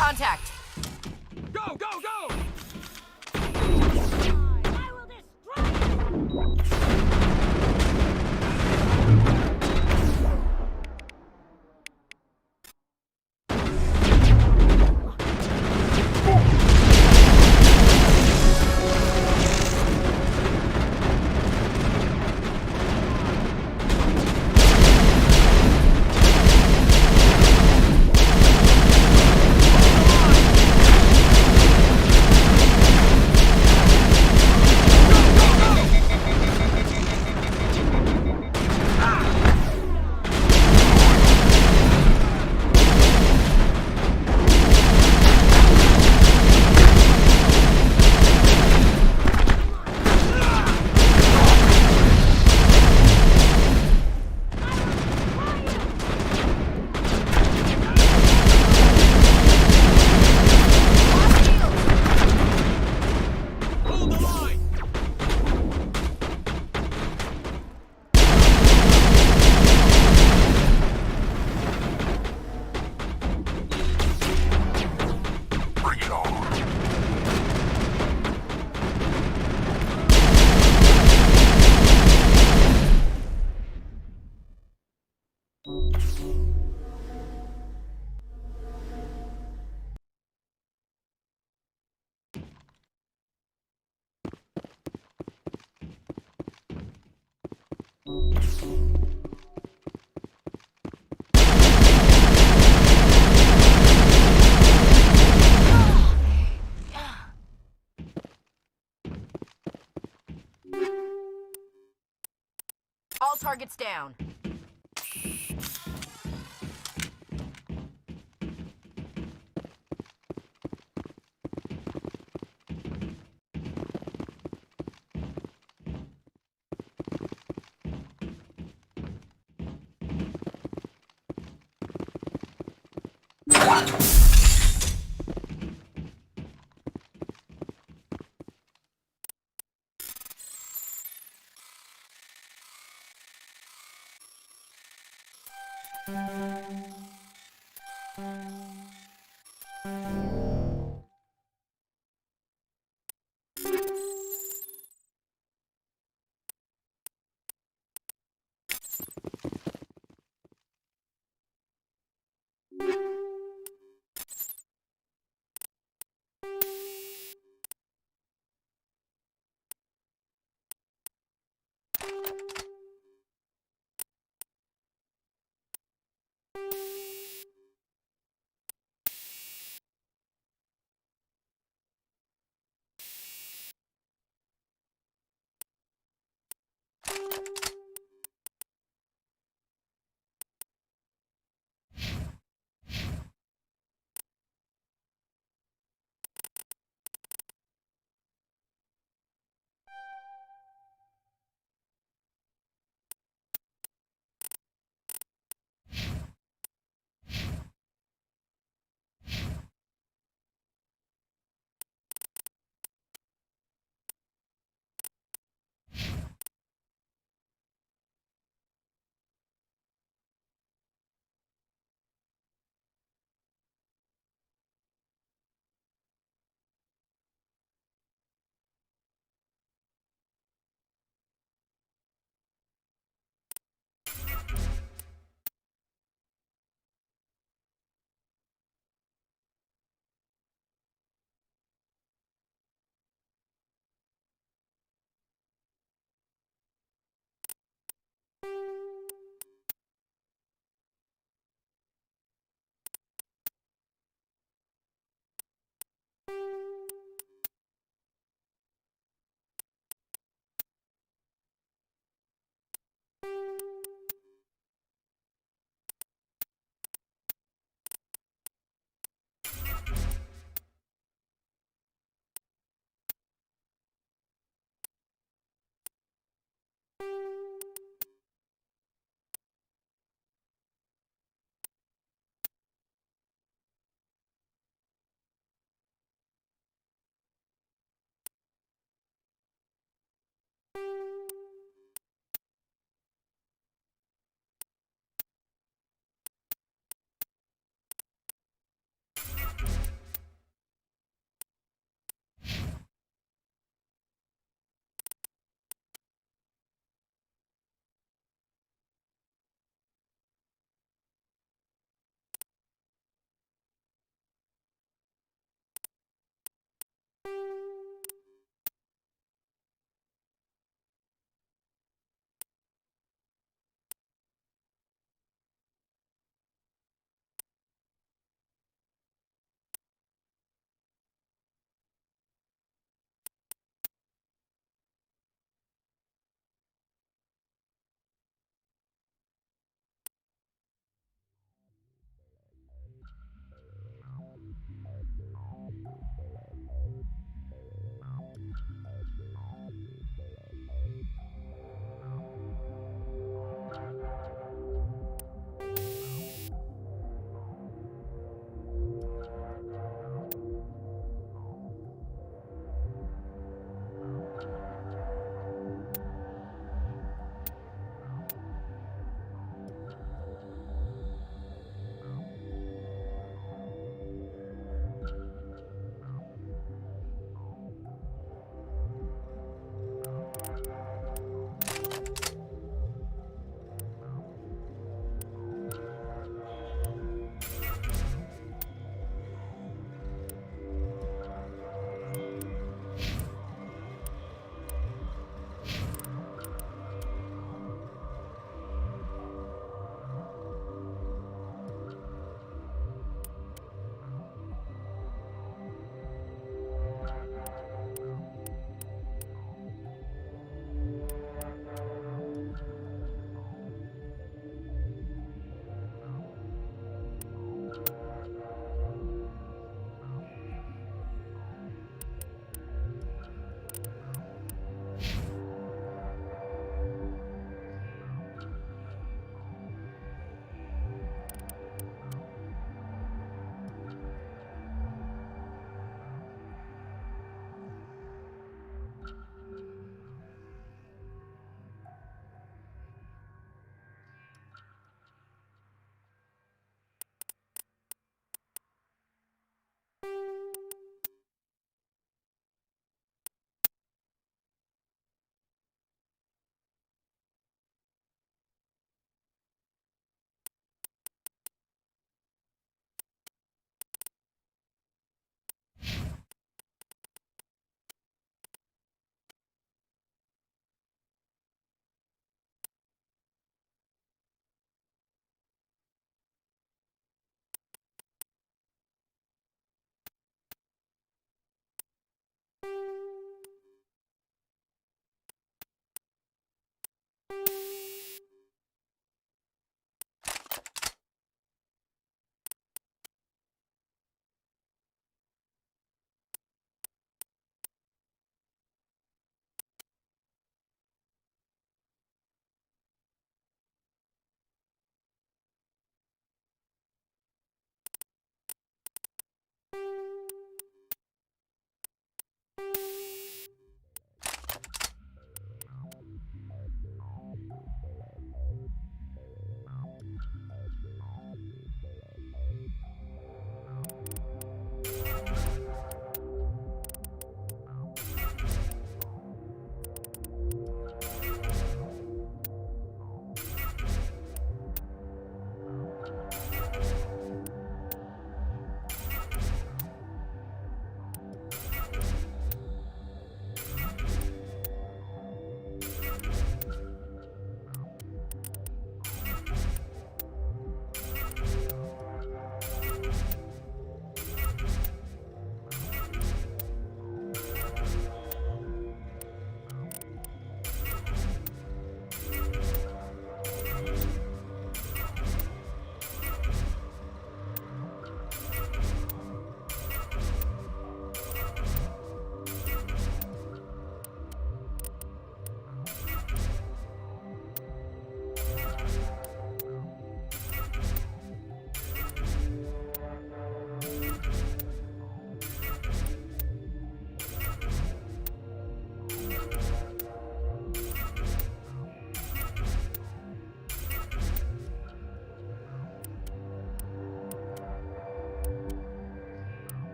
contact. Go, go, go! I will destroy you! Hold the line! Bring it on. All targets down.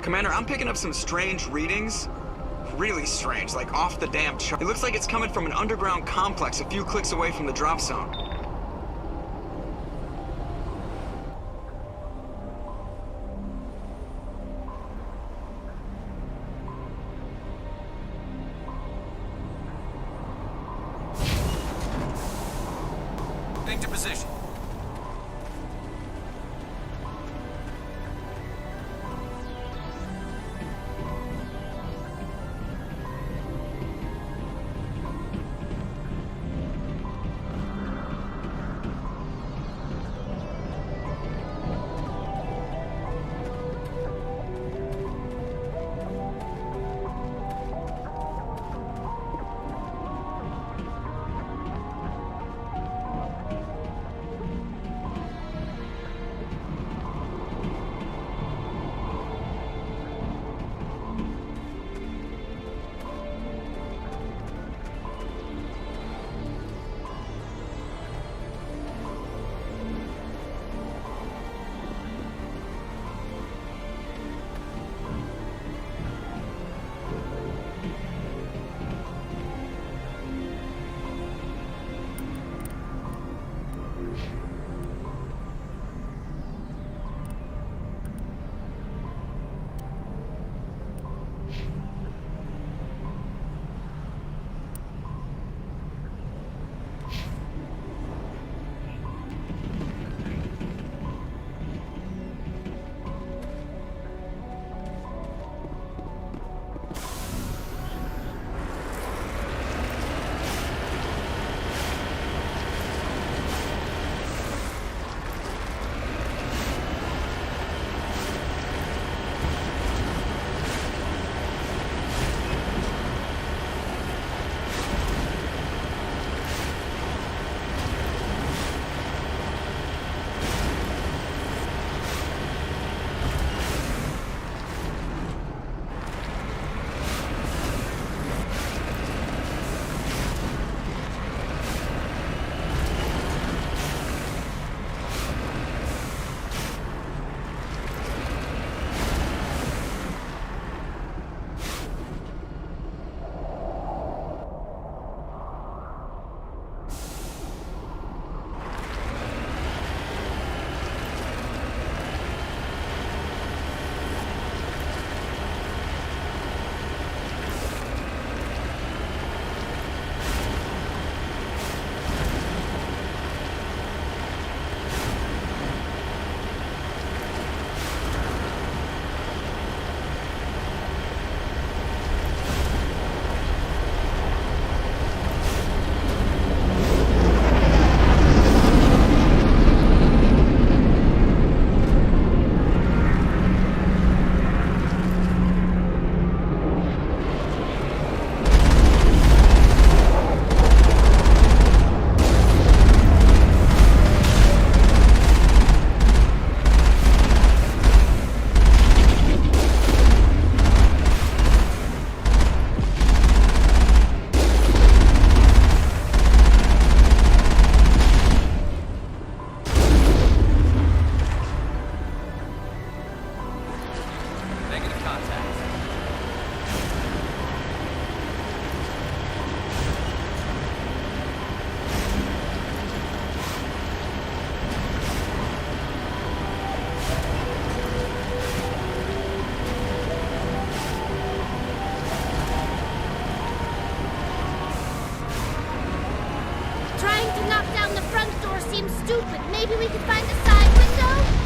Commander, I'm picking up some strange readings. Really strange, like off the damn chart. It looks like it's coming from an underground complex a few clicks away from the drop zone. Into position. stupid. Maybe we could find a side window?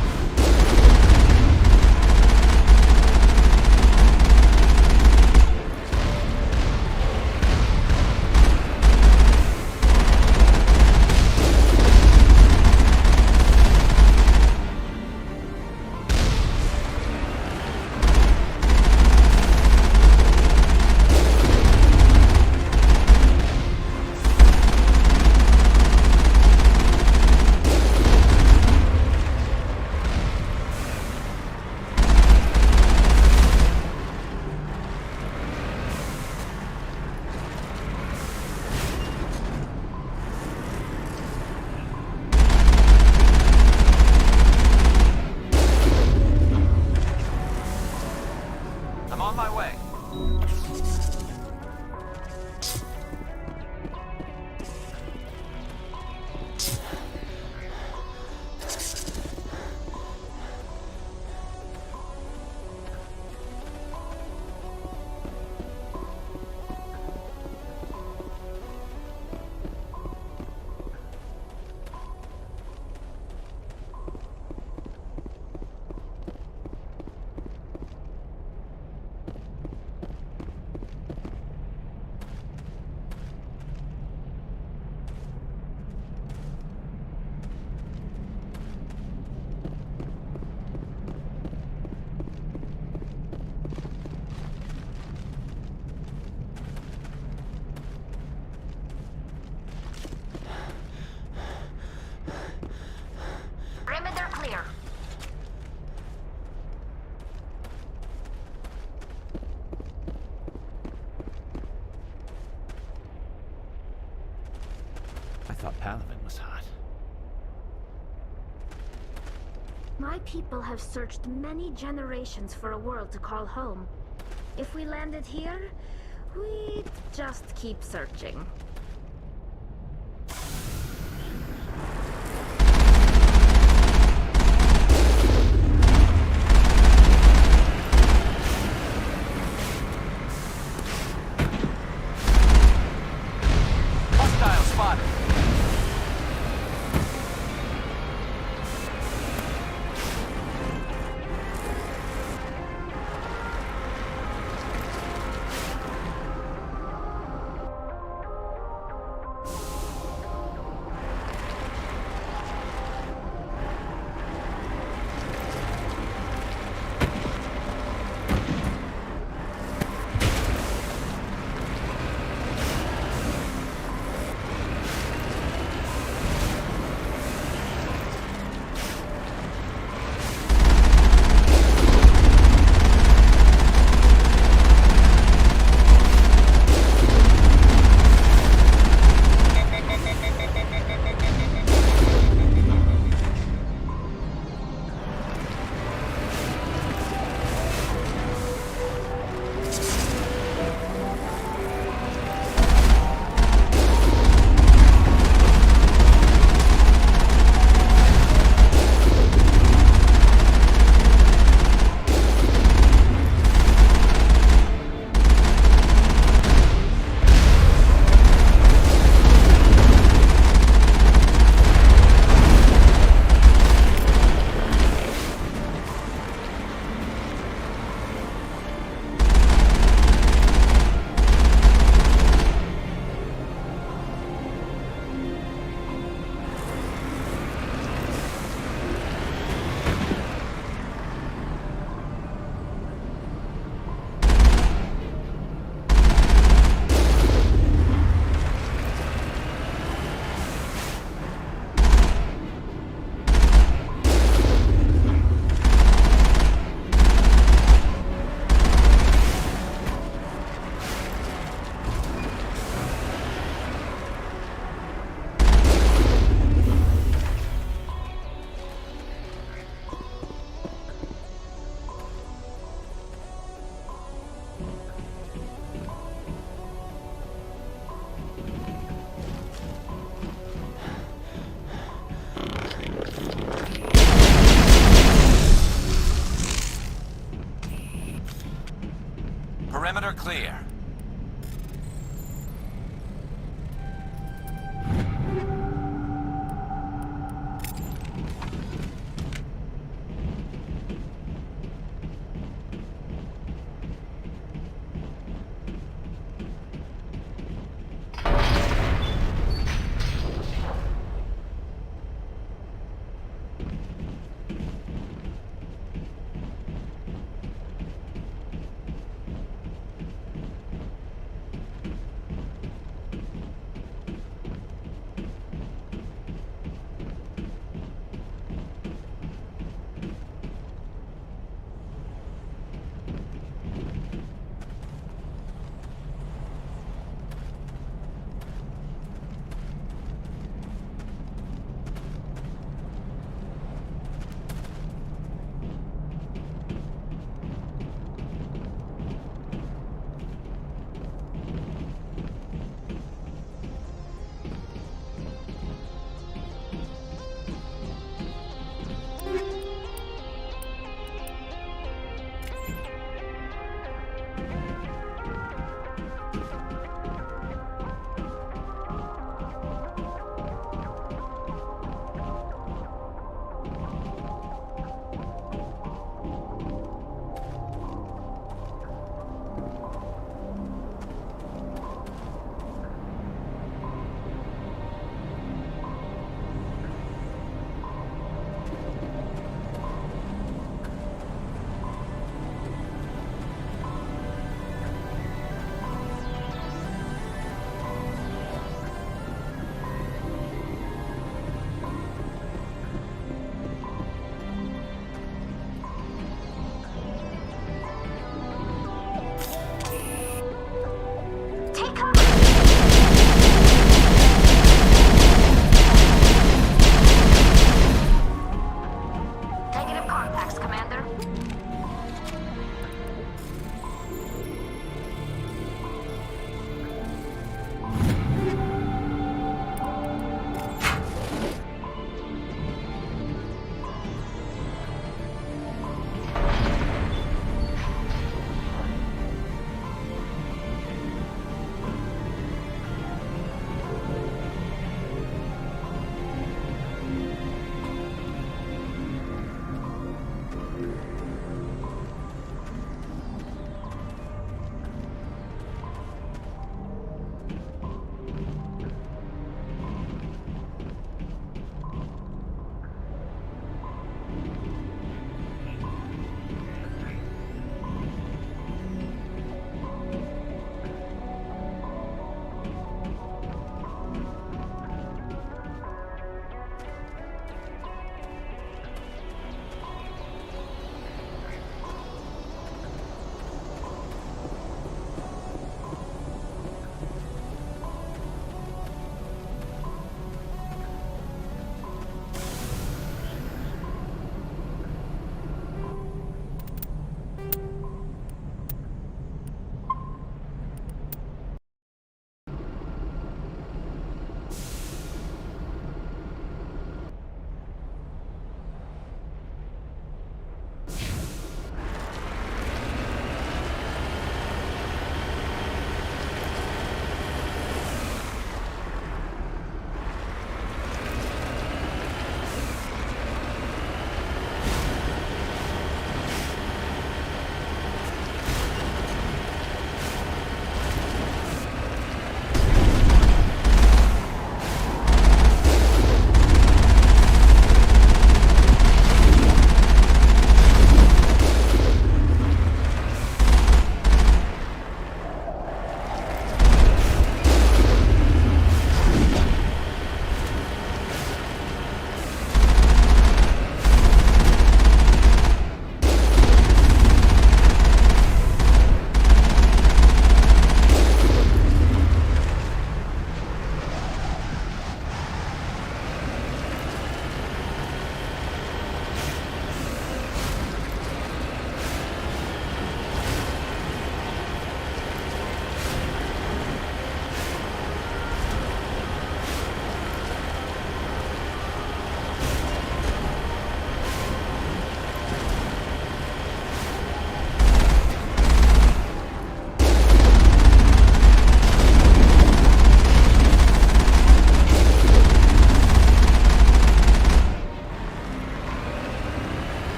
Palaven was hot. My people have searched many generations for a world to call home. If we landed here, we'd just keep searching. Hostile spotted.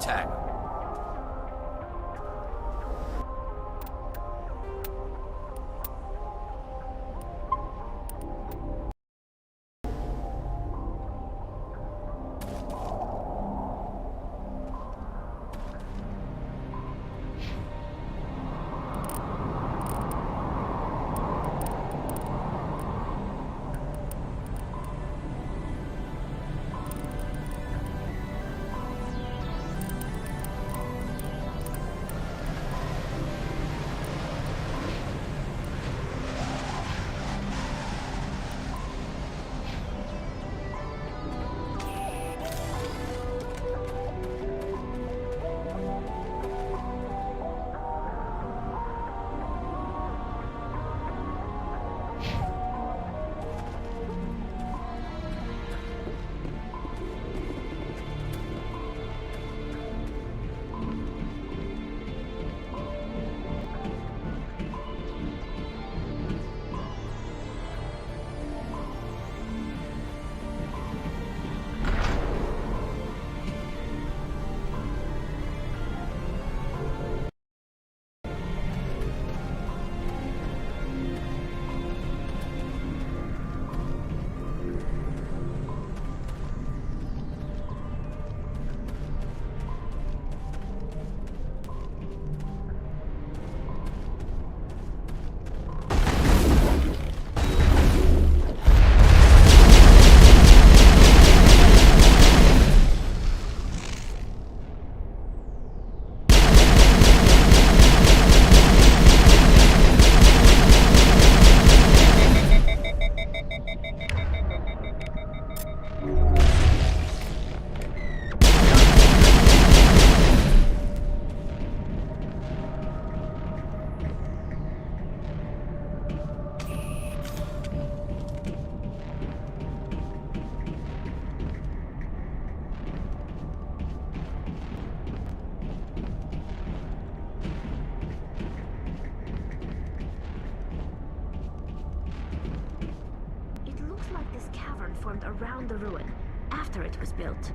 attack. Formed around the ruin after it was built.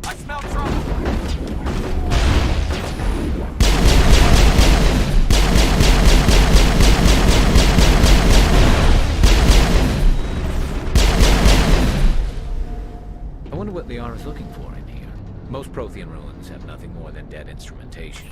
I smell trouble! I wonder what Liara is looking for in here. Most Prothean ruins have nothing more than dead instrumentation.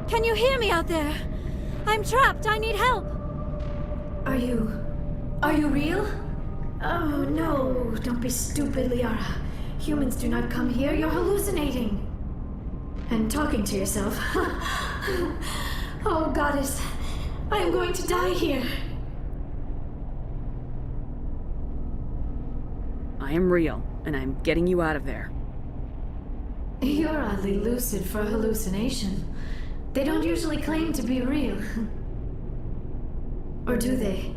Can you hear me out there? I'm trapped. I need help. Are you real? Oh no, don't be stupid, Liara. Humans do not come here. You're hallucinating. And talking to yourself. Oh, goddess. I am going to die here. I am real, and I'm getting you out of there. You're oddly lucid for a hallucination. They don't usually claim to be real. Or do they?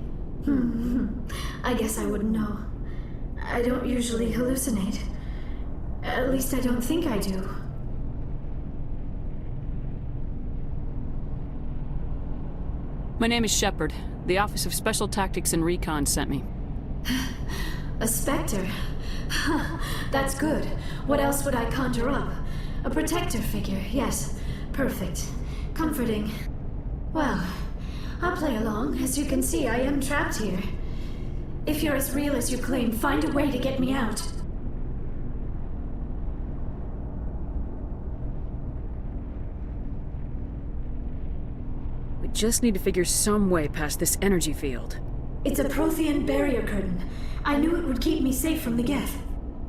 I guess I wouldn't know. I don't usually hallucinate. At least I don't think I do. My name is Shepard. The Office of Special Tactics and Recon sent me. A specter? That's good. What else would I conjure up? A protector figure, yes. Perfect. Comforting. Well, I'll play along. As you can see, I am trapped here. If you're as real as you claim, find a way to get me out. We just need to figure some way past this energy field. It's a Prothean barrier curtain. I knew it would keep me safe from the Geth.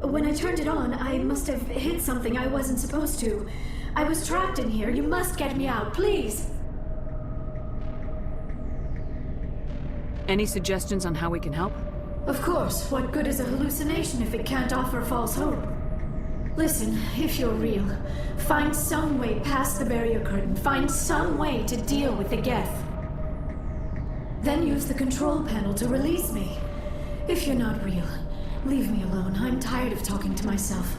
When I turned it on, I must have hit something I wasn't supposed to. I was trapped in here. You must get me out, please. Any suggestions on how we can help? Of course. What good is a hallucination if it can't offer false hope? Listen, if you're real, find some way past the barrier curtain. Find some way to deal with the Geth. Then use the control panel to release me. If you're not real, leave me alone. I'm tired of talking to myself.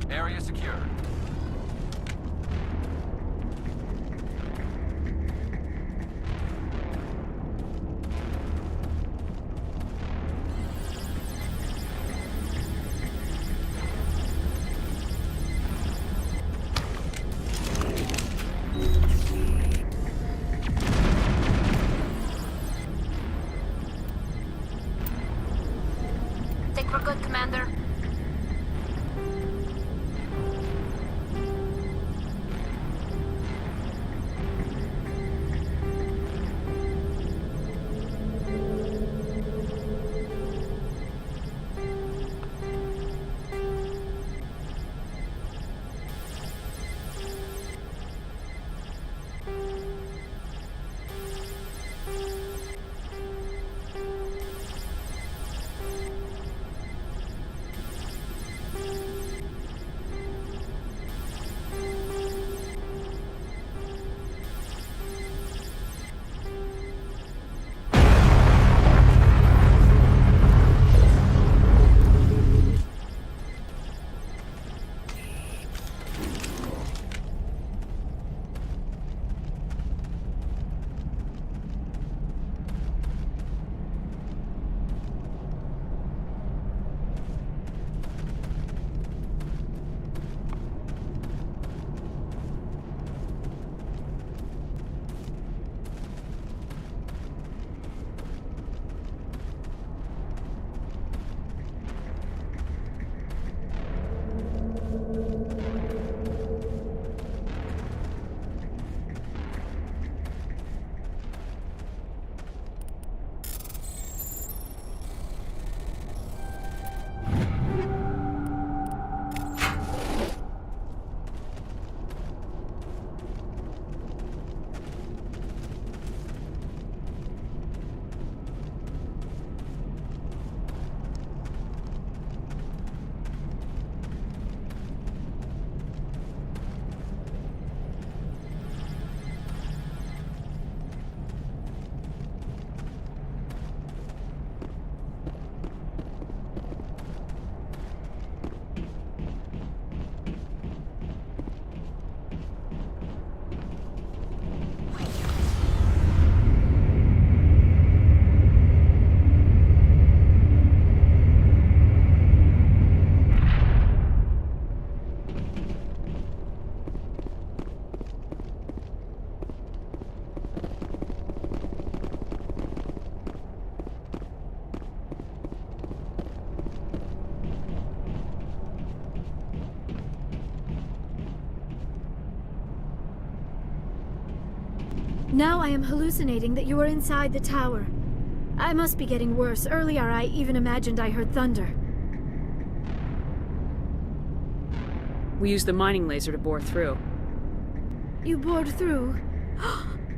Area secure. Think we're good, Commander? Now I am hallucinating that you are inside the tower. I must be getting worse. Earlier I even imagined I heard thunder. We used the mining laser to bore through. You bored through?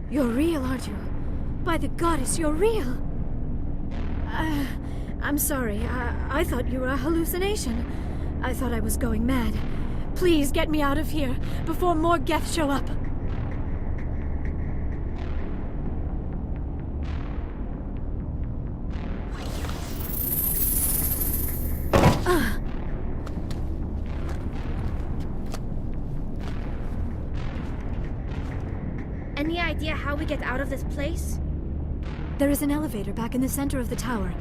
You're real, aren't you? By the goddess, you're real! I'm sorry. I thought you were a hallucination. I thought I was going mad. Please get me out of here before more Geth show up. Any idea how we get out of this place? There is an elevator back in the center of the tower.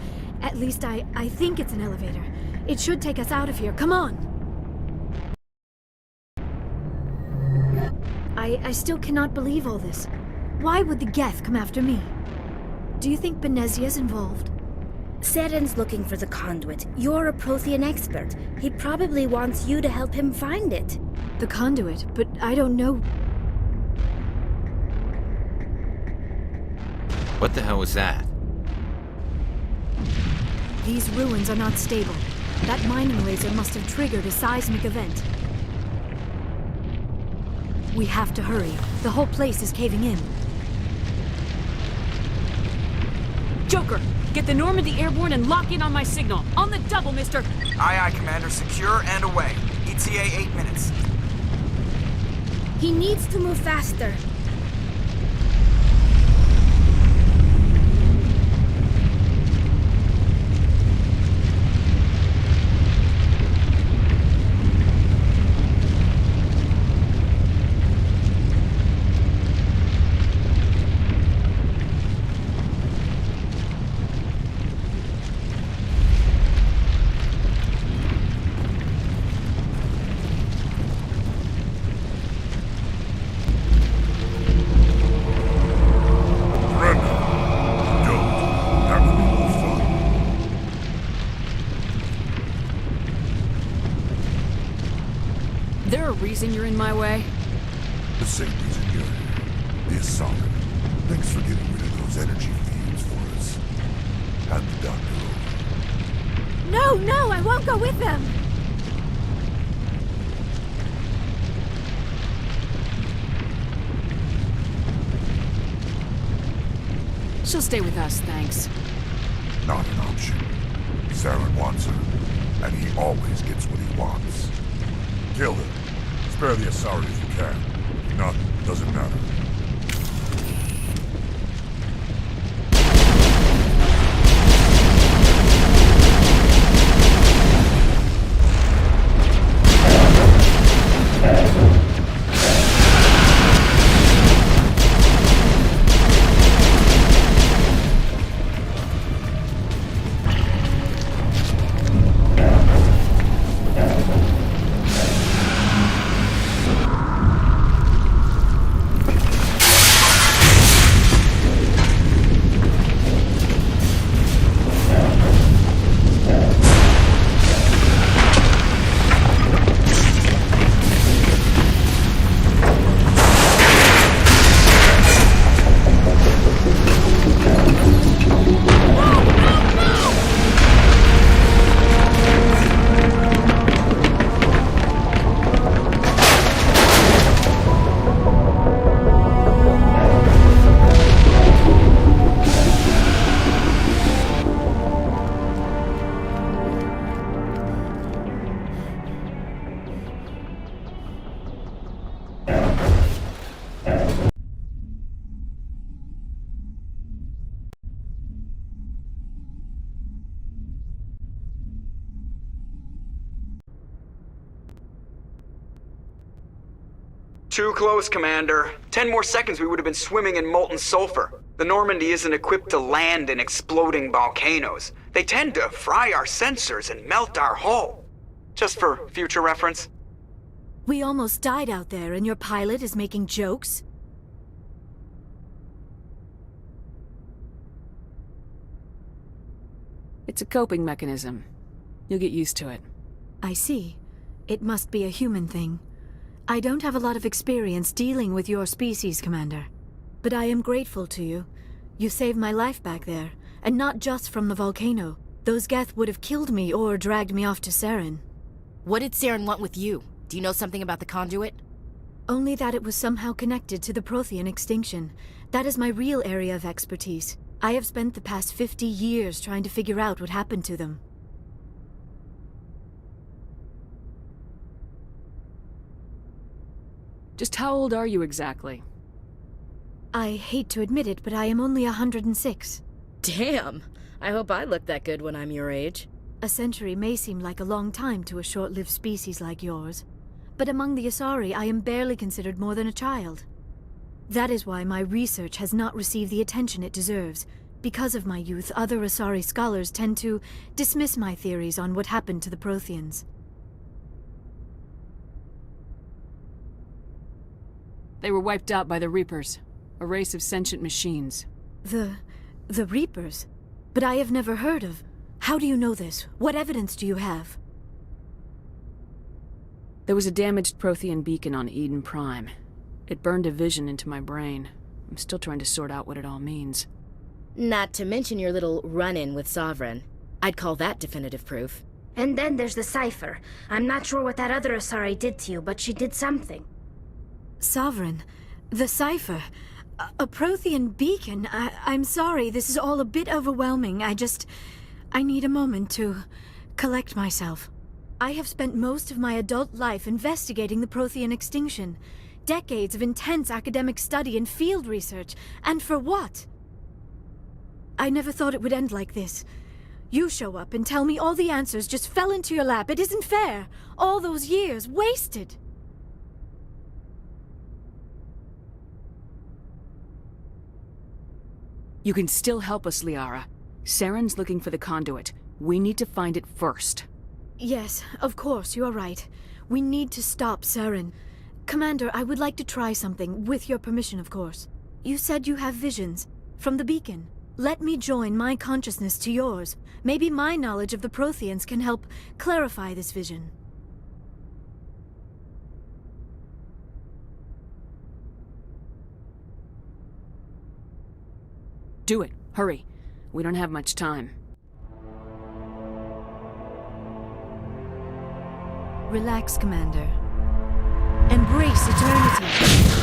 At least I think it's an elevator. It should take us out of here. Come on! I still cannot believe all this. Why would the Geth come after me? Do you think Benezia's involved? Seren's looking for the conduit. You're a Prothean expert. He probably wants you to help him find it. The conduit, but I don't know. What the hell was that? These ruins are not stable. That mining laser must have triggered a seismic event. We have to hurry. The whole place is caving in. Joker, get the Normandy airborne and lock in on my signal. On the double, mister! Aye, aye, Commander. Secure and away. ETA 8 minutes. He needs to move faster. Reason you're in my way? The same reason you're here. The saga. Thanks for getting rid of those energy fields for us. Hand the doctor over. No, I won't go with them! She'll stay with us, thanks. Not an option. Saren wants her, and he always gets what he wants. Kill her. Spare the Asari if you can. If not, doesn't matter. Too close, Commander. 10 more seconds we would have been swimming in molten sulfur. The Normandy isn't equipped to land in exploding volcanoes. They tend to fry our sensors and melt our hull. Just for future reference. We almost died out there and your pilot is making jokes? It's a coping mechanism. You'll get used to it. I see. It must be a human thing. I don't have a lot of experience dealing with your species, Commander. But I am grateful to you. You saved my life back there, and not just from the volcano. Those Geth would have killed me or dragged me off to Saren. What did Saren want with you? Do you know something about the conduit? Only that it was somehow connected to the Prothean extinction. That is my real area of expertise. I have spent the past 50 years trying to figure out what happened to them. Just how old are you exactly? I hate to admit it, but I am only 106. Damn! I hope I look that good when I'm your age. A century may seem like a long time to a short-lived species like yours, but among the Asari I am barely considered more than a child. That is why my research has not received the attention it deserves. Because of my youth, other Asari scholars tend to dismiss my theories on what happened to the Protheans. They were wiped out by the Reapers, a race of sentient machines. The Reapers? But I have never heard of... How do you know this? What evidence do you have? There was a damaged Prothean beacon on Eden Prime. It burned a vision into my brain. I'm still trying to sort out what it all means. Not to mention your little run-in with Sovereign. I'd call that definitive proof. And then there's the cipher. I'm not sure what that other Asari did to you, but she did something. Sovereign? The cipher? A Prothean beacon? I'm sorry, this is all a bit overwhelming. I need a moment to collect myself. I have spent most of my adult life investigating the Prothean extinction. Decades of intense academic study and field research. And for what? I never thought it would end like this. You show up and tell me all the answers just fell into your lap. It isn't fair. All those years wasted. You can still help us, Liara. Saren's looking for the conduit. We need to find it first. Yes, of course, you're right. We need to stop Saren. Commander, I would like to try something, with your permission, of course. You said you have visions. From the beacon. Let me join my consciousness to yours. Maybe my knowledge of the Protheans can help clarify this vision. Do it. Hurry. We don't have much time. Relax, Commander. Embrace eternity.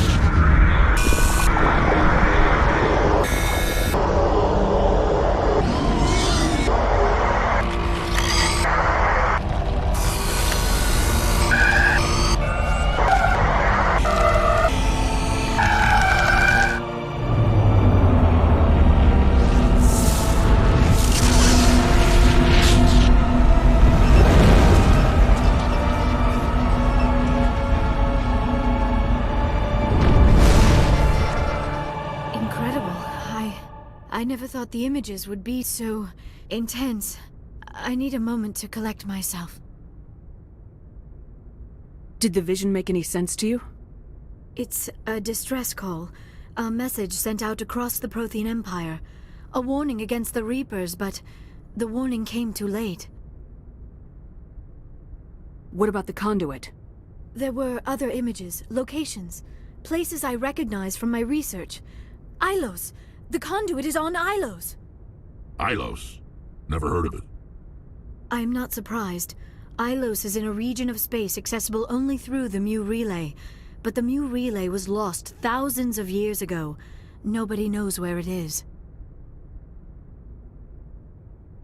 I never thought the images would be so intense. I need a moment to collect myself. Did the vision make any sense to you? It's a distress call. A message sent out across the Prothean Empire. A warning against the Reapers, but the warning came too late. What about the conduit? There were other images, locations, places I recognized from my research. Ilos! The conduit is on Ilos! Ilos? Never heard of it. I am not surprised. Ilos is in a region of space accessible only through the Mu Relay. But the Mu Relay was lost thousands of years ago. Nobody knows where it is.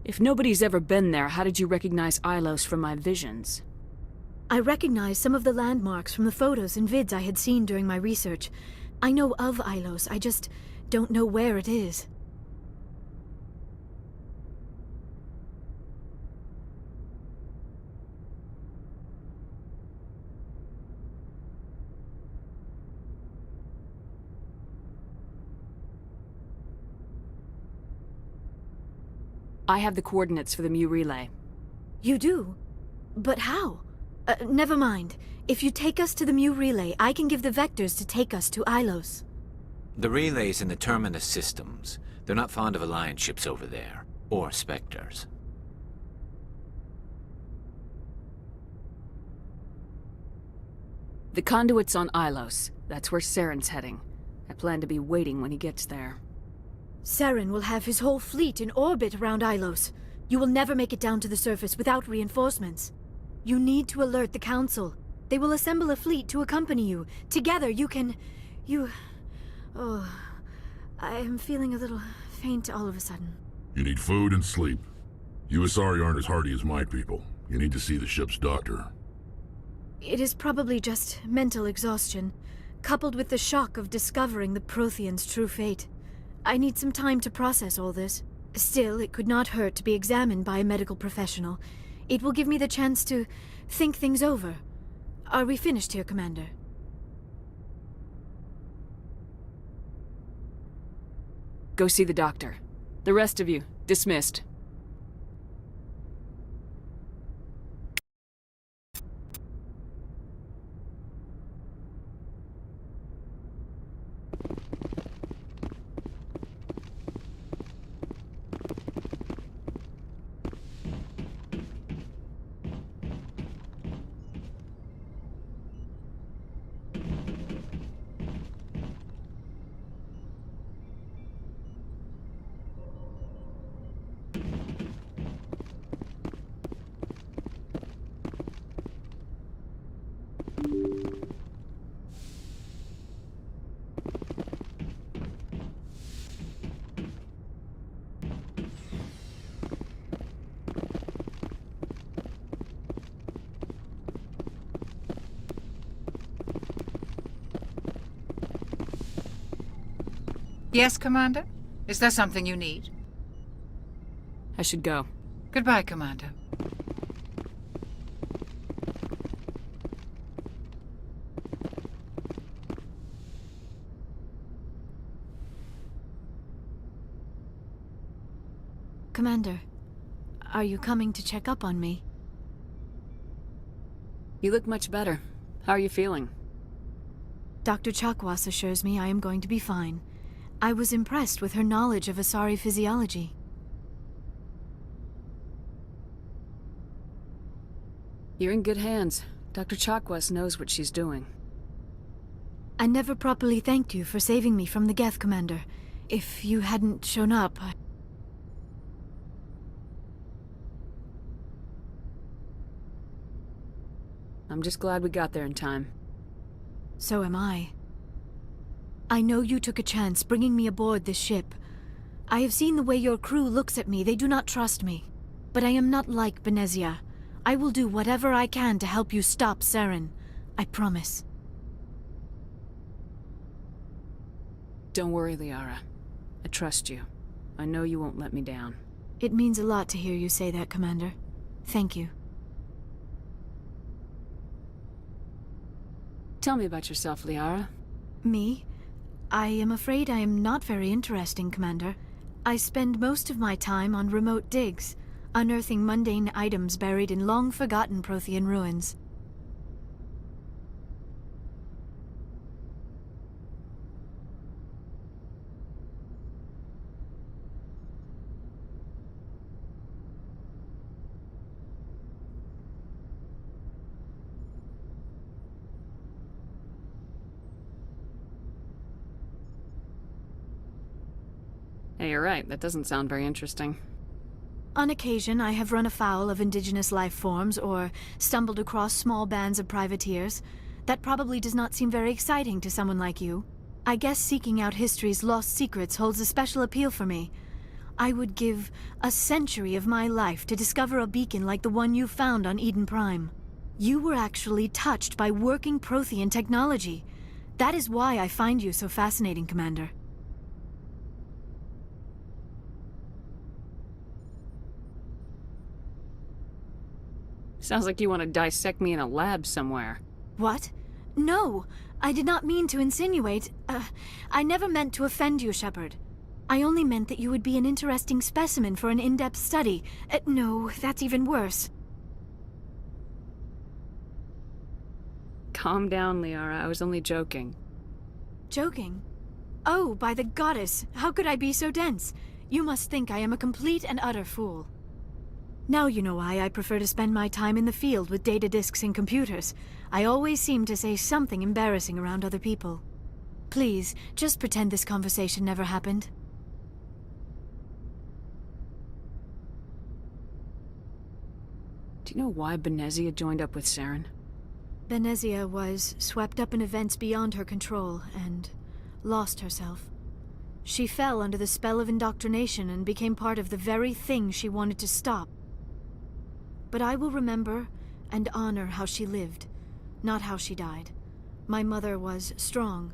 If nobody's ever been there, how did you recognize Ilos from my visions? I recognized some of the landmarks from the photos and vids I had seen during my research. I know of Ilos, I just don't know where it is. I have the coordinates for the Mu Relay. You do? But how? Never mind. If you take us to the Mu Relay, I can give the vectors to take us to Ilos. The relay's in the Terminus systems. They're not fond of Alliance ships over there. Or Spectres. The conduit's on Ilos. That's where Saren's heading. I plan to be waiting when he gets there. Saren will have his whole fleet in orbit around Ilos. You will never make it down to the surface without reinforcements. You need to alert the Council. They will assemble a fleet to accompany you. Together you can... Oh... I am feeling a little faint all of a sudden. You need food and sleep. You Asari aren't as hardy as my people. You need to see the ship's doctor. It is probably just mental exhaustion, coupled with the shock of discovering the Protheans' true fate. I need some time to process all this. Still, it could not hurt to be examined by a medical professional. It will give me the chance to think things over. Are we finished here, Commander? Go see the doctor. The rest of you, dismissed. Yes, Commander? Is there something you need? I should go. Goodbye, Commander. Commander, are you coming to check up on me? You look much better. How are you feeling? Dr. Chakwas assures me I am going to be fine. I was impressed with her knowledge of Asari physiology. You're in good hands. Dr. Chakwas knows what she's doing. I never properly thanked you for saving me from the Geth, Commander. If you hadn't shown up, I'm just glad we got there in time. So am I. I know you took a chance bringing me aboard this ship. I have seen the way your crew looks at me. They do not trust me. But I am not like Benezia. I will do whatever I can to help you stop Saren. I promise. Don't worry, Liara. I trust you. I know you won't let me down. It means a lot to hear you say that, Commander. Thank you. Tell me about yourself, Liara. Me? I am afraid I am not very interesting, Commander. I spend most of my time on remote digs, unearthing mundane items buried in long-forgotten Prothean ruins. Hey, you're right. That doesn't sound very interesting. On occasion, I have run afoul of indigenous life forms or stumbled across small bands of privateers. That probably does not seem very exciting to someone like you. I guess seeking out history's lost secrets holds a special appeal for me. I would give a century of my life to discover a beacon like the one you found on Eden Prime. You were actually touched by working Prothean technology. That is why I find you so fascinating, Commander. Sounds like you want to dissect me in a lab somewhere. What? No! I did not mean to insinuate. I never meant to offend you, Shepard. I only meant that you would be an interesting specimen for an in-depth study. No, that's even worse. Calm down, Liara. I was only joking. Joking? Oh, by the goddess, how could I be so dense? You must think I am a complete and utter fool. Now you know why I prefer to spend my time in the field with data disks and computers. I always seem to say something embarrassing around other people. Please, just pretend this conversation never happened. Do you know why Benezia joined up with Saren? Benezia was swept up in events beyond her control and lost herself. She fell under the spell of indoctrination and became part of the very thing she wanted to stop. But I will remember and honor how she lived, not how she died. My mother was strong,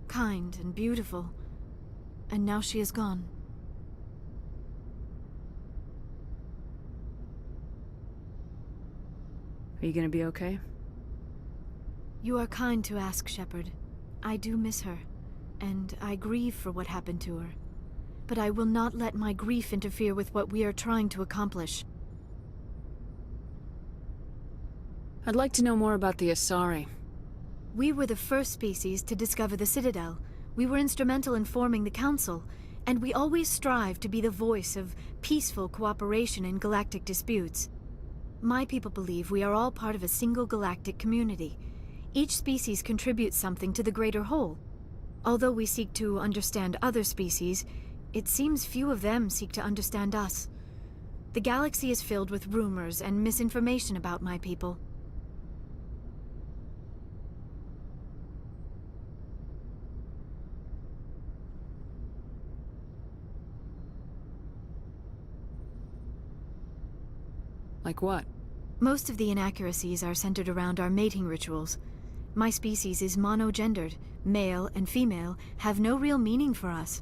kind, and beautiful, and now she is gone. Are you gonna be okay? You are kind to ask, Shepard. I do miss her, and I grieve for what happened to her. But I will not let my grief interfere with what we are trying to accomplish. I'd like to know more about the Asari. We were the first species to discover the Citadel. We were instrumental in forming the Council, and we always strive to be the voice of peaceful cooperation in galactic disputes. My people believe we are all part of a single galactic community. Each species contributes something to the greater whole. Although we seek to understand other species, it seems few of them seek to understand us. The galaxy is filled with rumors and misinformation about my people. Like what? Most of the inaccuracies are centered around our mating rituals. My species is monogendered. Male and female have no real meaning for us.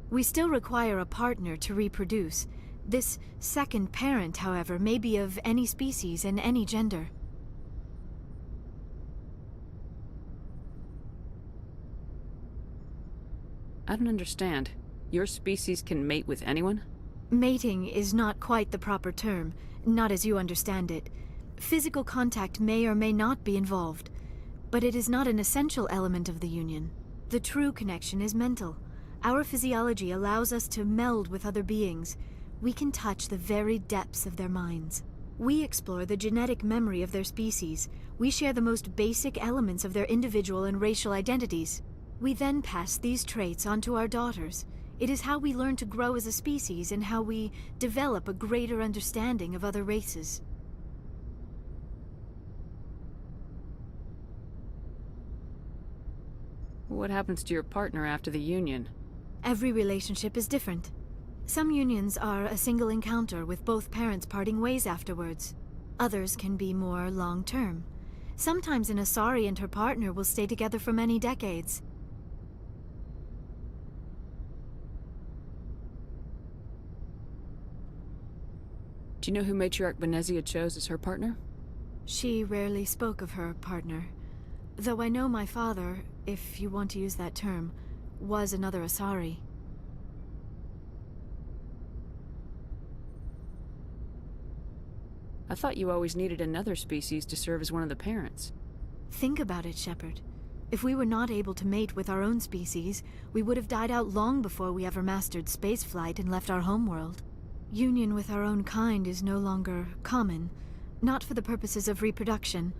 We still require a partner to reproduce. This second parent, however, may be of any species and any gender. I don't understand. Your species can mate with anyone? Mating is not quite the proper term, not as you understand it. Physical contact may or may not be involved, but it is not an essential element of the union. The true connection is mental. Our physiology allows us to meld with other beings. We can touch the very depths of their minds. We explore the genetic memory of their species. We share the most basic elements of their individual and racial identities. We then pass these traits on to our daughters. It is how we learn to grow as a species and how we develop a greater understanding of other races. What happens to your partner after the union? Every relationship is different. Some unions are a single encounter with both parents parting ways afterwards. Others can be more long-term. Sometimes an Asari and her partner will stay together for many decades. Do you know who Matriarch Benezia chose as her partner? She rarely spoke of her partner. Though I know my father, if you want to use that term, was another Asari. I thought you always needed another species to serve as one of the parents. Think about it, Shepard. If we were not able to mate with our own species, we would have died out long before we ever mastered spaceflight and left our homeworld. Union with our own kind is no longer common, not for the purposes of reproduction.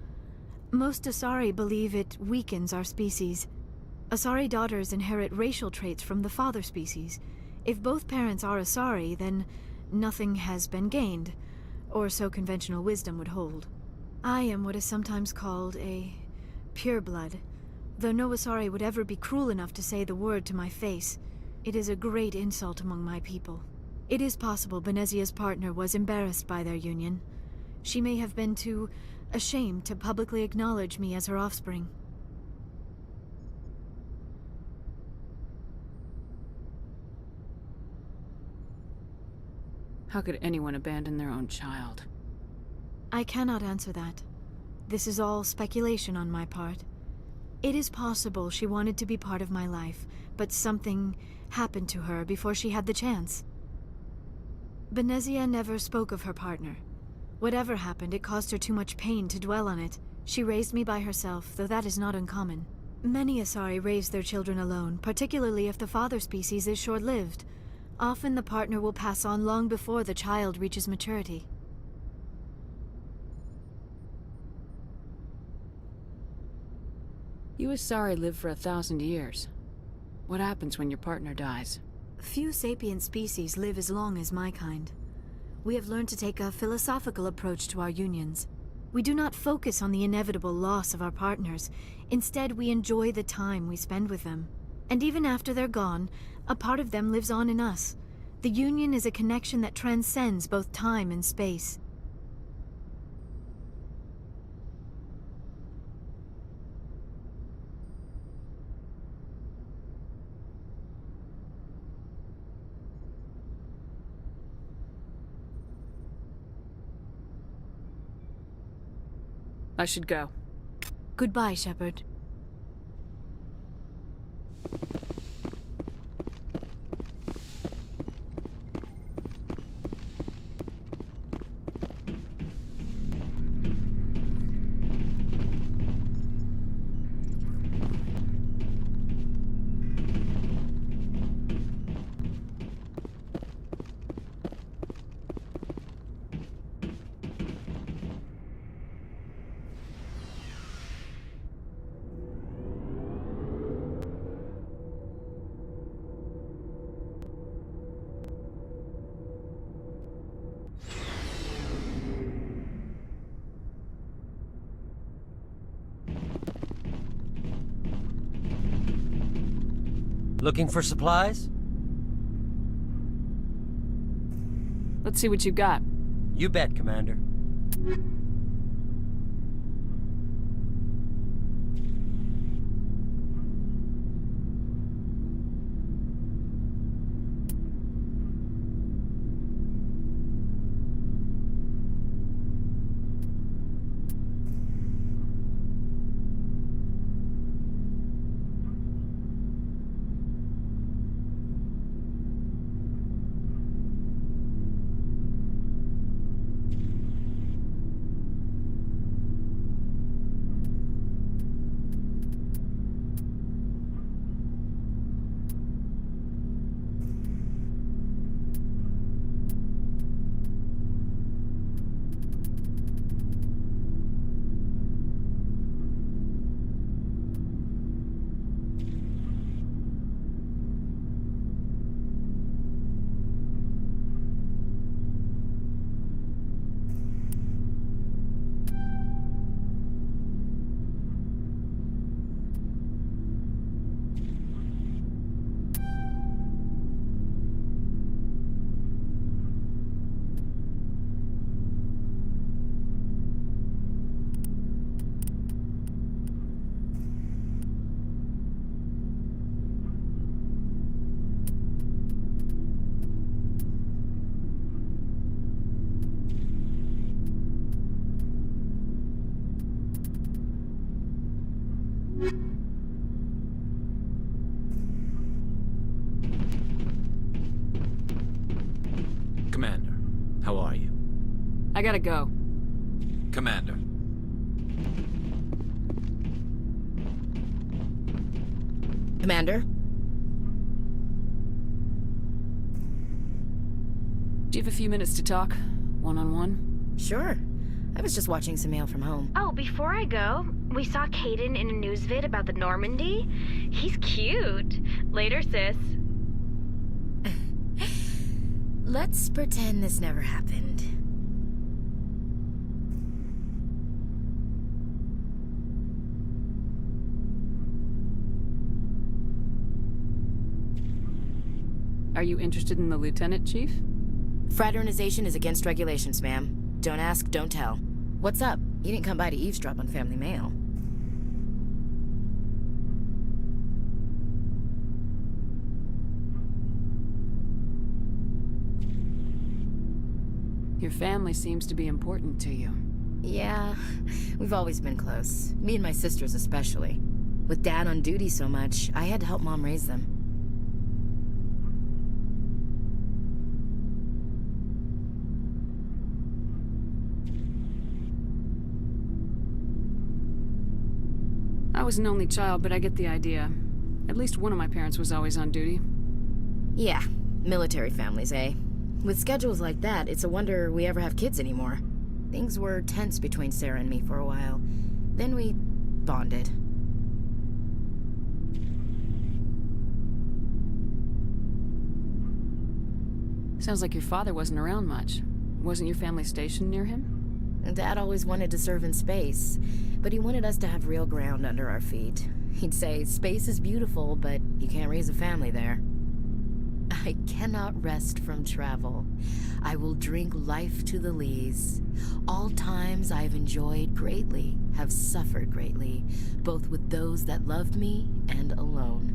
Most Asari believe it weakens our species. Asari daughters inherit racial traits from the father species. If both parents are Asari, then nothing has been gained, or so conventional wisdom would hold. I am what is sometimes called a pureblood, though no Asari would ever be cruel enough to say the word to my face. It is a great insult among my people. It is possible Benezia's partner was embarrassed by their union. She may have been too ashamed to publicly acknowledge me as her offspring. How could anyone abandon their own child? I cannot answer that. This is all speculation on my part. It is possible she wanted to be part of my life, but something happened to her before she had the chance. Benezia never spoke of her partner. Whatever happened, it caused her too much pain to dwell on it. She raised me by herself, though that is not uncommon. Many Asari raise their children alone, particularly if the father species is short-lived. Often the partner will pass on long before the child reaches maturity. You Asari live for 1,000 years. What happens when your partner dies? Few sapient species live as long as my kind. We have learned to take a philosophical approach to our unions. We do not focus on the inevitable loss of our partners. Instead, we enjoy the time we spend with them. And even after they're gone, a part of them lives on in us. The union is a connection that transcends both time and space. I should go. Goodbye, Shepard. Looking for supplies? Let's see what you got. You bet, Commander. Commander, how are you? I gotta go. Commander. Commander? Do you have a few minutes to talk? One-on-one? Sure. I was just watching some mail from home. Oh, before I go, we saw Caden in a news vid about the Normandy. He's cute. Later, sis. Let's pretend this never happened. Are you interested in the Lieutenant, Chief? Fraternization is against regulations, ma'am. Don't ask, don't tell. What's up? You didn't come by to eavesdrop on family mail. Your family seems to be important to you. Yeah, we've always been close. Me and my sisters especially. With Dad on duty so much, I had to help Mom raise them. I was an only child, but I get the idea. At least one of my parents was always on duty. Yeah, military families, eh? With schedules like that, it's a wonder we ever have kids anymore. Things were tense between Sarah and me for a while. Then we bonded. Sounds like your father wasn't around much. Wasn't your family stationed near him? Dad always wanted to serve in space, but he wanted us to have real ground under our feet. He'd say, space is beautiful, but you can't raise a family there. I cannot rest from travel. I will drink life to the lees. All times I have enjoyed greatly, have suffered greatly, both with those that loved me and alone.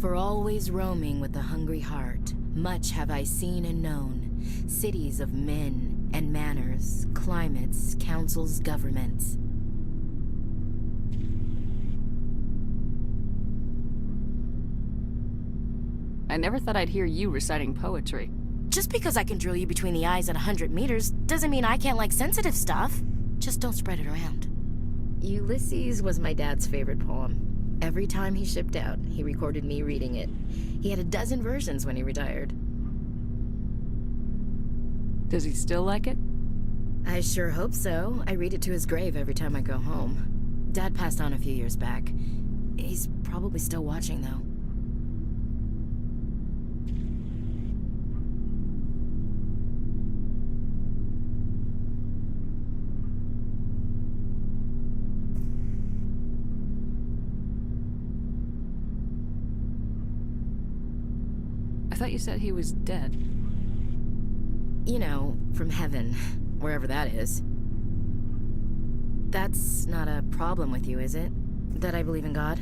For always roaming with a hungry heart, much have I seen and known, cities of men and manners, climates, councils, governments. I never thought I'd hear you reciting poetry. Just because I can drill you between the eyes at 100 meters doesn't mean I can't like sensitive stuff. Just don't spread it around. Ulysses was my dad's favorite poem. Every time he shipped out, he recorded me reading it. He had a dozen versions when he retired. Does he still like it? I sure hope so. I read it to his grave every time I go home. Dad passed on a few years back. He's probably still watching, though. I thought you said he was dead. You know, from heaven, wherever that is. That's not a problem with you, is it? That I believe in God?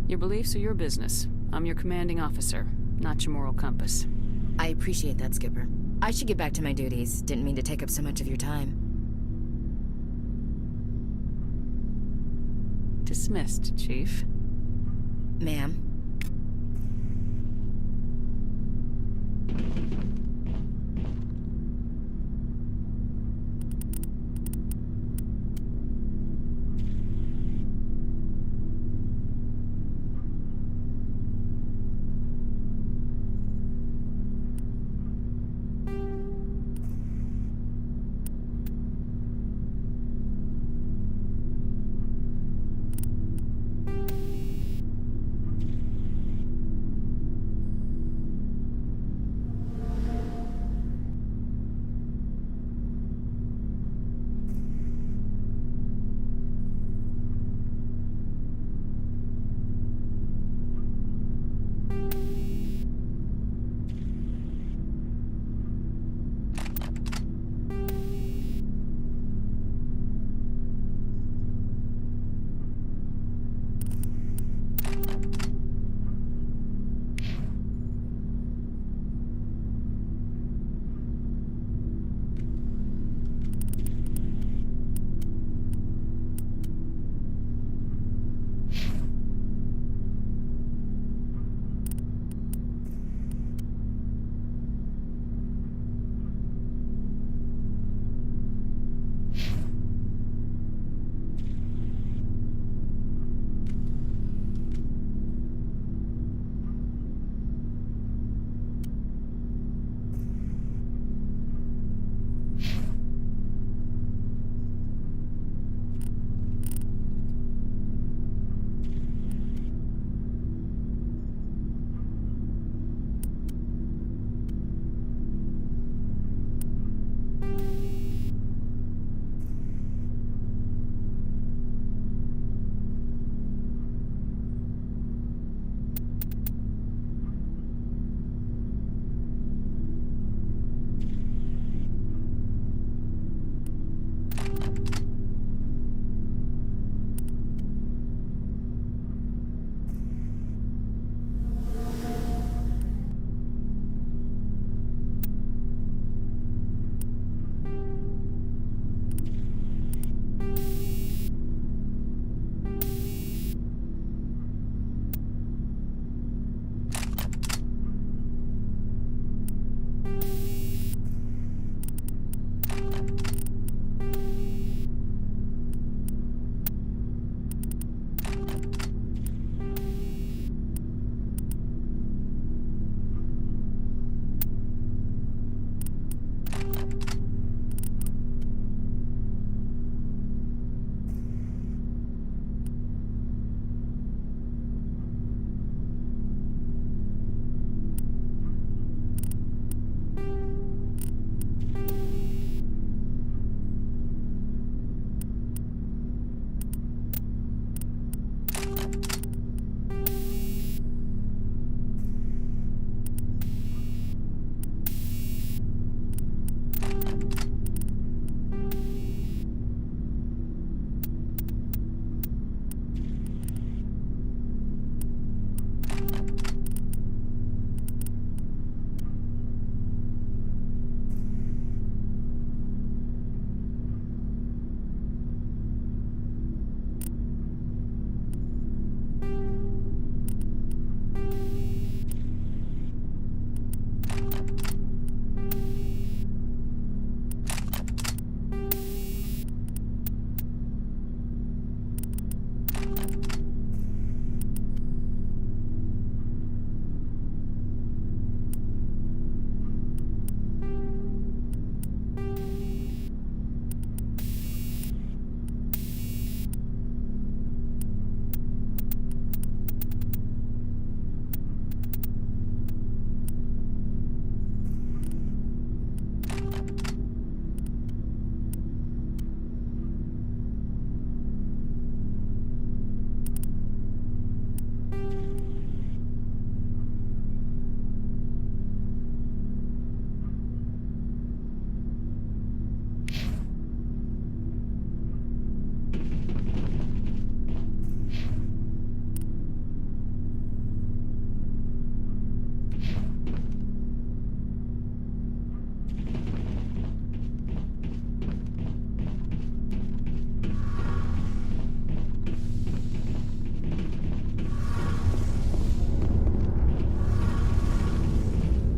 Your beliefs are your business. I'm your commanding officer, not your moral compass. I appreciate that, Skipper. I should get back to my duties. Didn't mean to take up so much of your time. Dismissed, Chief. Ma'am.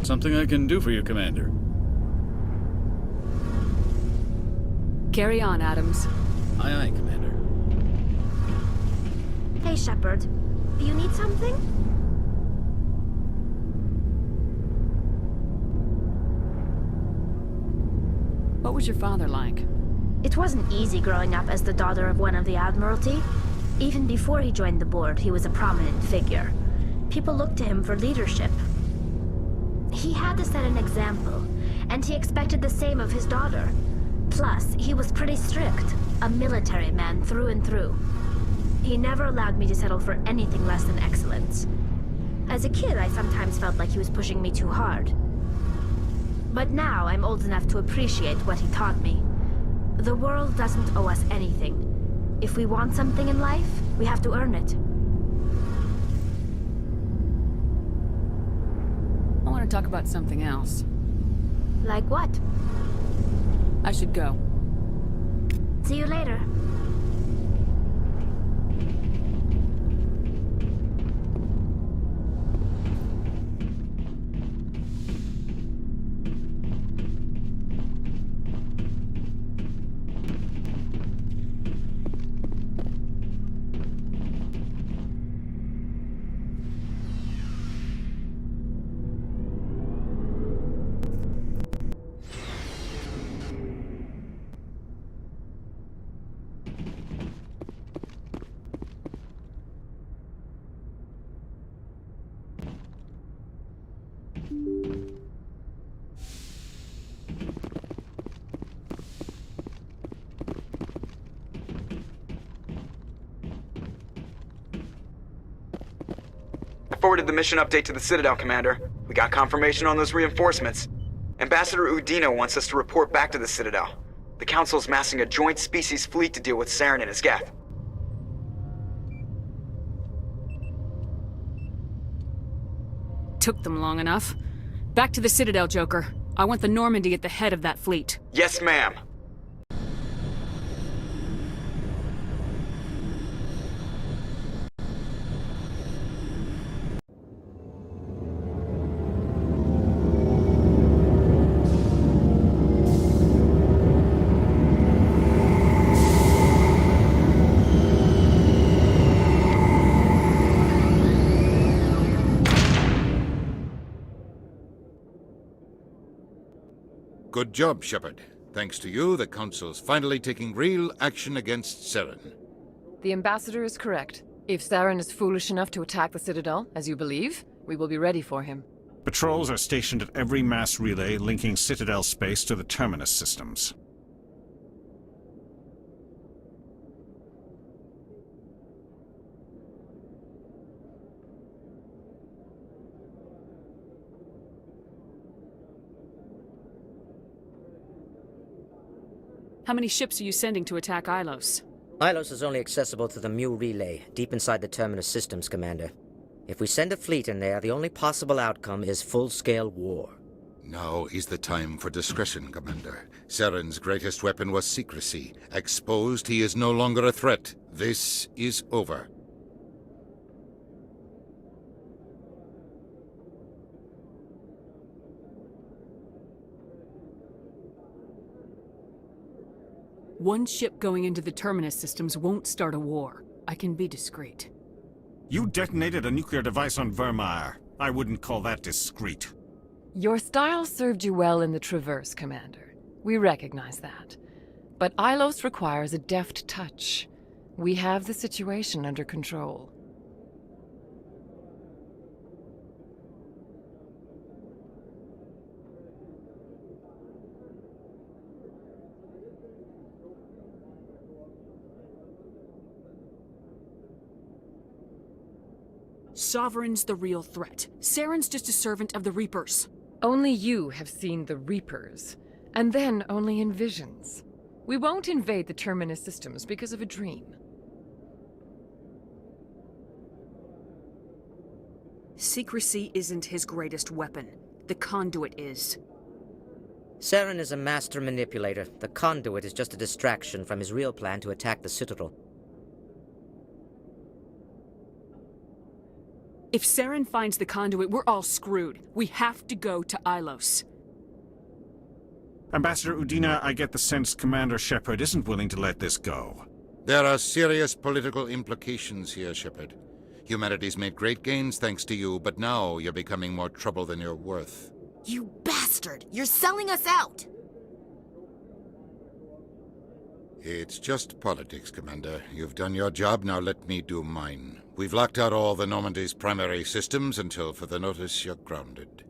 Something I can do for you, Commander. Carry on, Adams. Aye, aye, Commander. Hey, Shepard. Do you need something? What was your father like? It wasn't easy growing up as the daughter of one of the Admiralty. Even before he joined the board, he was a prominent figure. People looked to him for leadership. He had to set an example, and he expected the same of his daughter. Plus, he was pretty strict, a military man through and through. He never allowed me to settle for anything less than excellence. As a kid, I sometimes felt like he was pushing me too hard. But now I'm old enough to appreciate what he taught me. The world doesn't owe us anything. If we want something in life, we have to earn it. I want to talk about something else. Like what? I should go. See you later. Forwarded the mission update to the Citadel, Commander. We got confirmation on those reinforcements. Ambassador Udina wants us to report back to the Citadel. The Council's massing a joint species fleet to deal with Saren and his geth. Took them long enough. Back to the Citadel, Joker. I want the Normandy at the head of that fleet. Yes, ma'am. Good job, Shepard. Thanks to you, the Council's finally taking real action against Saren. The Ambassador is correct. If Saren is foolish enough to attack the Citadel, as you believe, we will be ready for him. Patrols are stationed at every mass relay linking Citadel space to the terminus systems. How many ships are you sending to attack Ilos? Ilos is only accessible to the Mu relay, deep inside the terminus systems, Commander. If we send a fleet in there, the only possible outcome is full-scale war. Now is the time for discretion, Commander. Saren's greatest weapon was secrecy. Exposed, he is no longer a threat. This is over. One ship going into the terminus systems won't start a war. I can be discreet. You detonated a nuclear device on Vermeer. I wouldn't call that discreet. Your style served you well in the Traverse, Commander. We recognize that. But Ilos requires a deft touch. We have the situation under control. Sovereign's the real threat. Saren's just a servant of the Reapers. Only you have seen the Reapers, and then only in visions. We won't invade the Terminus systems because of a dream. Secrecy isn't his greatest weapon. The conduit is. Saren is a master manipulator. The conduit is just a distraction from his real plan to attack the Citadel. If Saren finds the conduit, we're all screwed. We have to go to Ilos. Ambassador Udina, I get the sense Commander Shepard isn't willing to let this go. There are serious political implications here, Shepard. Humanity's made great gains thanks to you, but now you're becoming more trouble than you're worth. You bastard! You're selling us out! It's just politics, Commander. You've done your job, now let me do mine. We've locked out all the Normandy's primary systems until further notice you're grounded.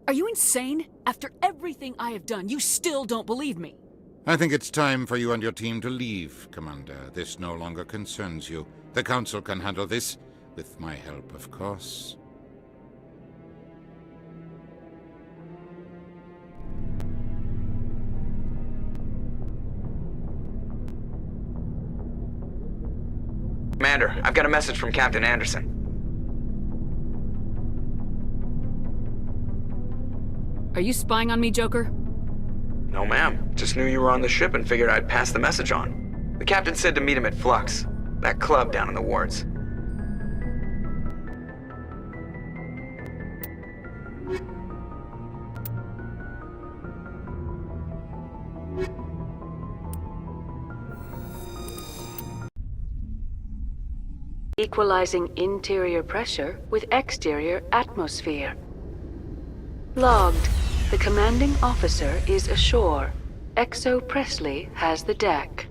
Are you insane? After everything I have done, you still don't believe me. I think it's time for you and your team to leave, Commander. This no longer concerns you. The Council can handle this, with my help, of course. Commander, I've got a message from Captain Anderson. Are you spying on me, Joker? No, ma'am. Just knew you were on the ship and figured I'd pass the message on. The captain said to meet him at Flux, that club down in the wards. Equalizing interior pressure with exterior atmosphere. Logged. The commanding officer is ashore. Exo Presley has the deck.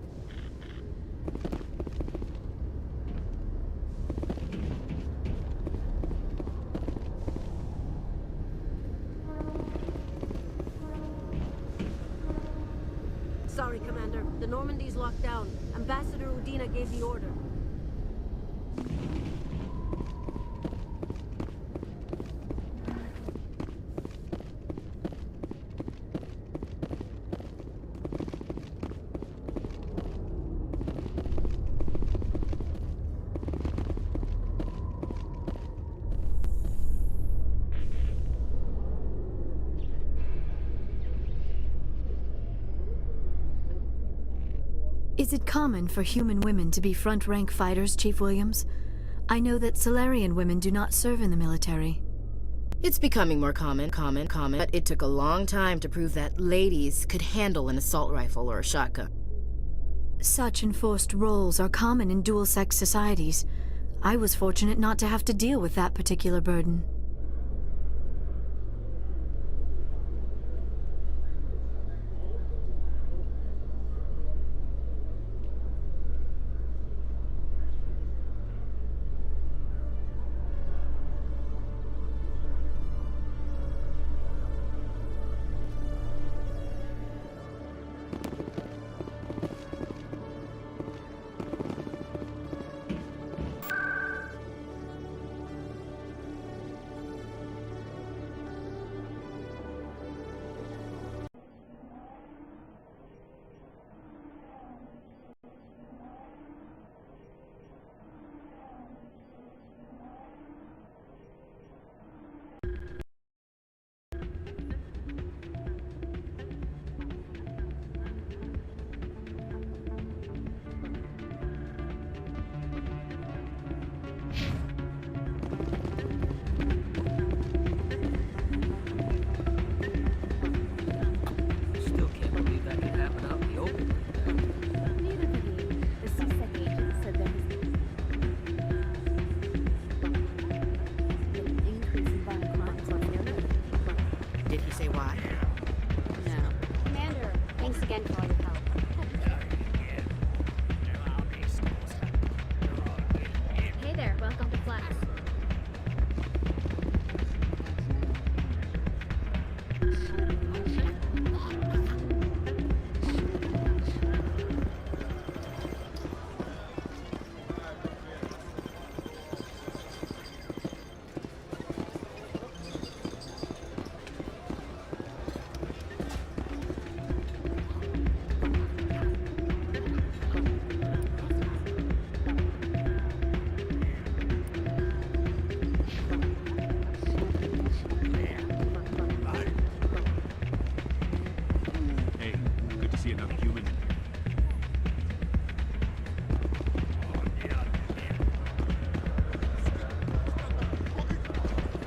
Sorry, Commander. The Normandy's locked down. Ambassador Udina gave the order. Is it common for human women to be front-rank fighters, Chief Williams? I know that Solarian women do not serve in the military. It's becoming more common, but it took a long time to prove that ladies could handle an assault rifle or a shotgun. Such enforced roles are common in dual-sex societies. I was fortunate not to have to deal with that particular burden.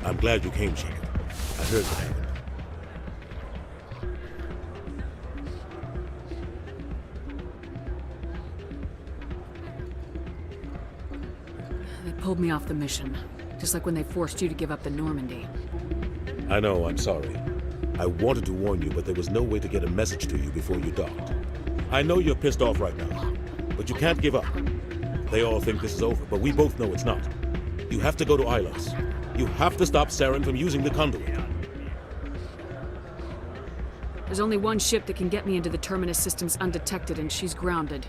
I'm glad you came, Shepard. I heard what happened. They pulled me off the mission, just like when they forced you to give up the Normandy. I know, I'm sorry. I wanted to warn you, but there was no way to get a message to you before you docked. I know you're pissed off right now, but you can't give up. They all think this is over, but we both know it's not. You have to go to Ilos. You have to stop Saren from using the conduit. There's only one ship that can get me into the Terminus systems undetected, and she's grounded.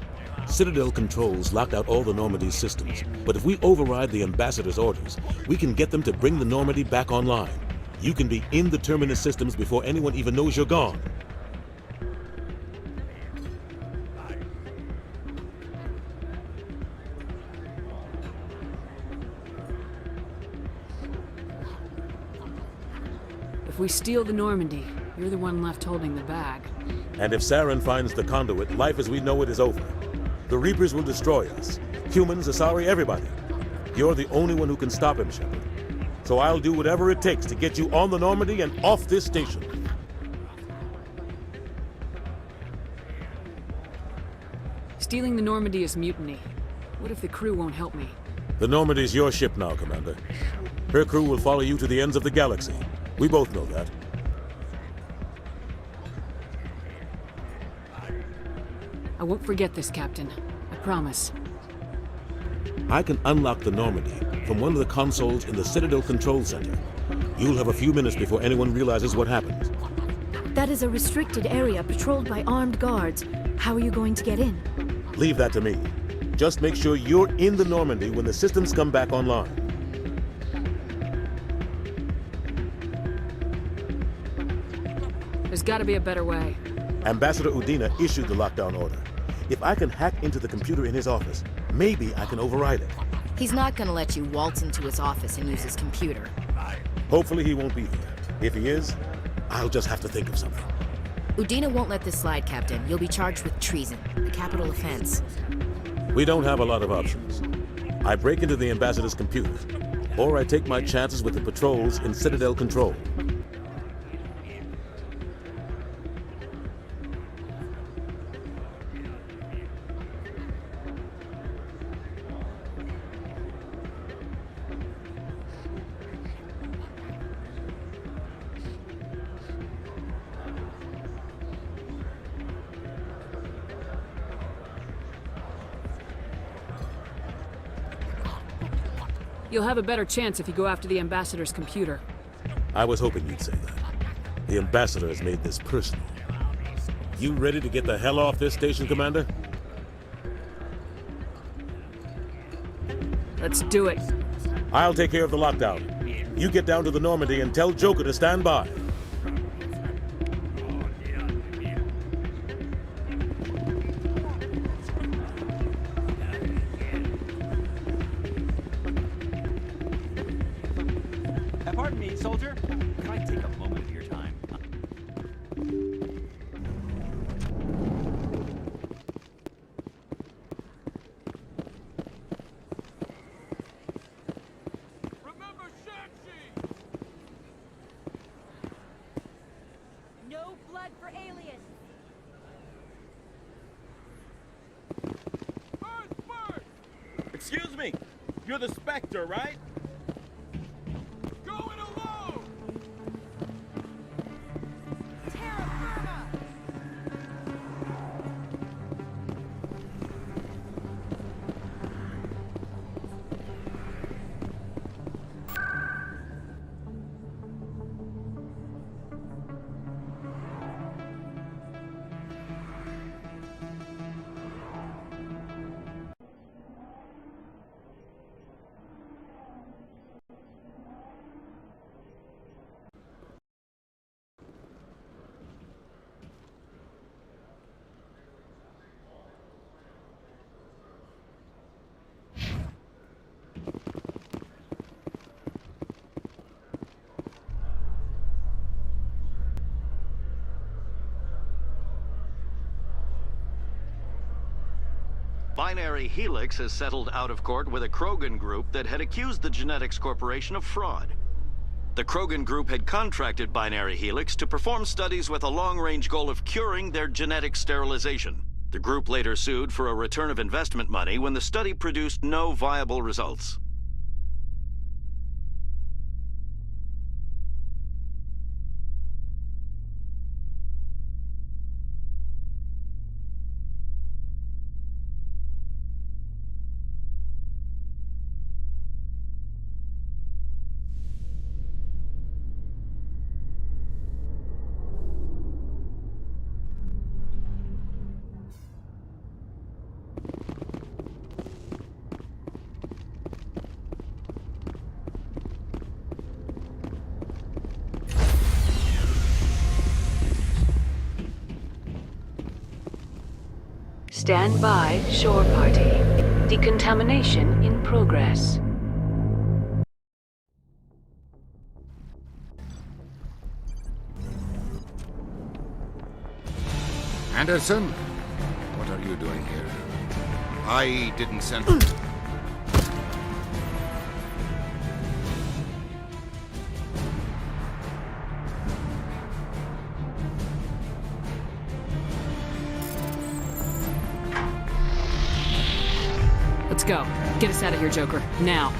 Citadel controls locked out all the Normandy's systems, but if we override the Ambassador's orders, we can get them to bring the Normandy back online. You can be in the Terminus systems before anyone even knows you're gone. If we steal the Normandy, you're the one left holding the bag. And if Saren finds the conduit, life as we know it is over. The Reapers will destroy us. Humans, Asari, everybody. You're the only one who can stop him, Shepard. So I'll do whatever it takes to get you on the Normandy and off this station. Stealing the Normandy is mutiny. What if the crew won't help me? The Normandy's your ship now, Commander. Her crew will follow you to the ends of the galaxy. We both know that. I won't forget this, Captain. I promise. I can unlock the Normandy from one of the consoles in the Citadel Control Center. You'll have a few minutes before anyone realizes what happened. That is a restricted area patrolled by armed guards. How are you going to get in? Leave that to me. Just make sure you're in the Normandy when the systems come back online. There's gotta be a better way. Ambassador Udina issued the lockdown order. If I can hack into the computer in his office, maybe I can override it. He's not gonna let you waltz into his office and use his computer. Hopefully he won't be there. If he is, I'll just have to think of something. Udina won't let this slide, Captain. You'll be charged with treason, a capital offense. We don't have a lot of options. I break into the Ambassador's computer, or I take my chances with the patrols in Citadel Control. You'll have a better chance if you go after the Ambassador's computer. I was hoping you'd say that. The Ambassador has made this personal. You ready to get the hell off this station, Commander? Let's do it. I'll take care of the lockdown. You get down to the Normandy and tell Joker to stand by. Pardon me, soldier. Can I take a moment of your time? No blood for aliens. Excuse me. You're the Spectre, right? Binary Helix has settled out of court with a Krogan group that had accused the Genetics Corporation of fraud. The Krogan group had contracted Binary Helix to perform studies with a long-range goal of curing their genetic sterilization. The group later sued for a return of investment money when the study produced no viable results. Stand by, shore party. Decontamination in progress. Anderson? What are you doing here? I didn't send... Let's go. Get us out of here, Joker. Now.